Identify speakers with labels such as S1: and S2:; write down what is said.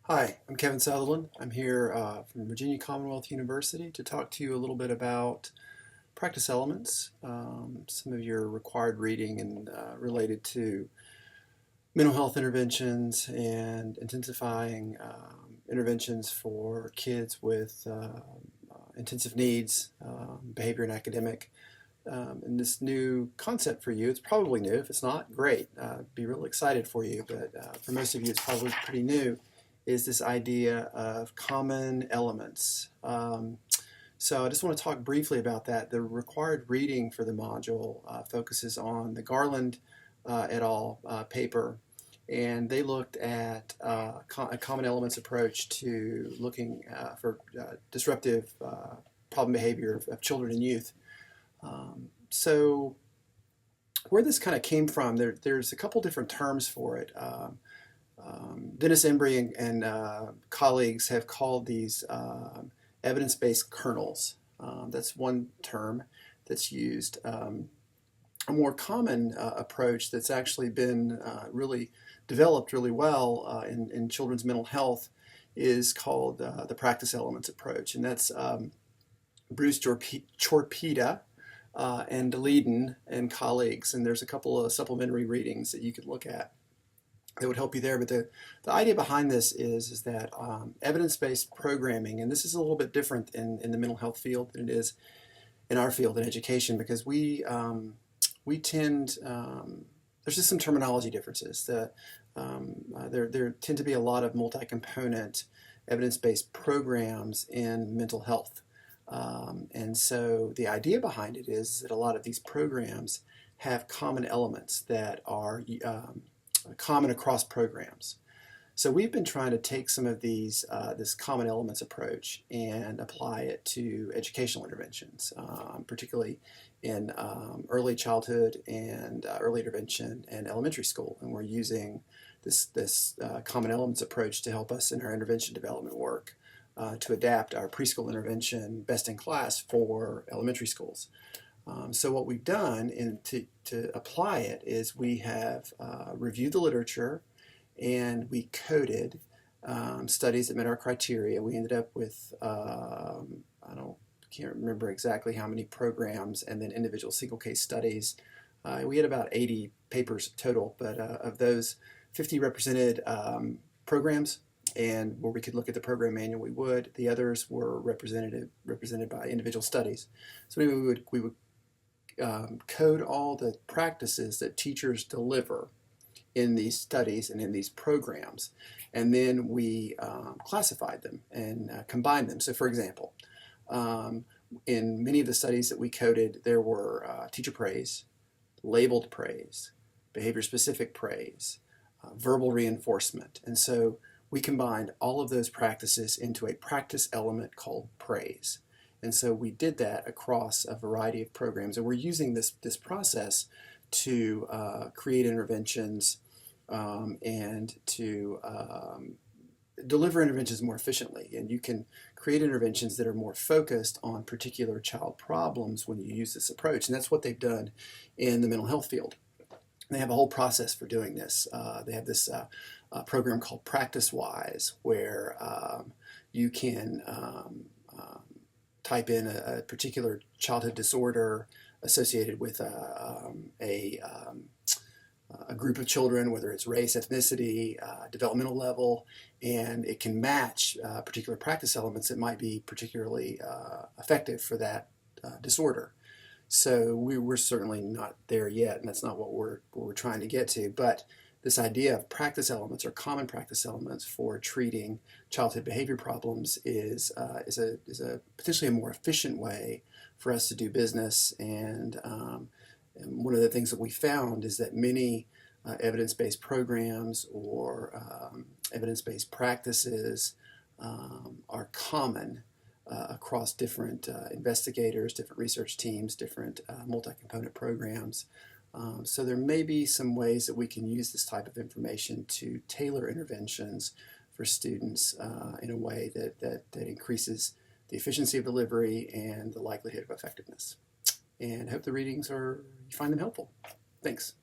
S1: Hi, I'm Kevin Sutherland. I'm here from Virginia Commonwealth University to talk to you a little bit about practice elements, some of your required reading and related to mental health interventions and intensifying interventions for kids with intensive needs, behavior and academic. And this new concept for you, it's probably new. If it's not, great. Be real excited for you, but for most of you, it's probably pretty new, is this idea of common elements. So I just want to talk briefly about that. The required reading for the module focuses on the Garland et al. Paper, and they looked at a common elements approach to looking for disruptive problem behavior of children and youth. So where this kind of came from, there's a couple different terms for it. Dennis Embry and colleagues have called these evidence-based kernels. That's one term that's used. A more common approach that's actually been really developed really well in children's mental health is called the practice elements approach, and that's Bruce Chorpita and Deleden and colleagues, and there's a couple of supplementary readings that you could look at that would help you there. But the idea behind this is that evidence-based programming, and this is a little bit different in the mental health field than it is in our field in education, because we tend, there's just some terminology differences. There tend to be a lot of multi-component evidence-based programs in mental health. And so the idea behind it is that a lot of these programs have common elements that are common across programs. So we've been trying to take some of these, this common elements approach and apply it to educational interventions, particularly in early childhood and early intervention and elementary school. And we're using this common elements approach to help us in our intervention development work to adapt our preschool intervention best in class for elementary schools. So what we've done to apply it is we have reviewed the literature and we coded studies that met our criteria. We ended up with, can't remember exactly how many programs and then individual single case studies. We had about 80 papers total, but of those, 50 represented programs, and where we could look at the program manual, we would. The others were represented by individual studies. So anyway, we would code all the practices that teachers deliver in these studies and in these programs, and then we classified them and combined them. So for example, in many of the studies that we coded, there were teacher praise, labeled praise, behavior-specific praise, verbal reinforcement, and so we combined all of those practices into a practice element called praise. And so we did that across a variety of programs, and we're using this process to create interventions and to deliver interventions more efficiently. And you can create interventions that are more focused on particular child problems when you use this approach, and that's what they've done in the mental health field. They have a whole process for doing this. They have this program called PracticeWise, where you can type in a particular childhood disorder associated with a group of children, whether it's race, ethnicity, developmental level, and it can match particular practice elements that might be particularly effective for that disorder. So we're certainly not there yet, and that's not what we're trying to get to. But this idea of practice elements or common practice elements for treating childhood behavior problems is a potentially a more efficient way for us to do business. And one of the things that we found is that many evidence-based programs or evidence-based practices are common across different investigators, different research teams, different multi-component programs. So there may be some ways that we can use this type of information to tailor interventions for students in a way that increases the efficiency of delivery and the likelihood of effectiveness. And I hope the readings you find them helpful. Thanks.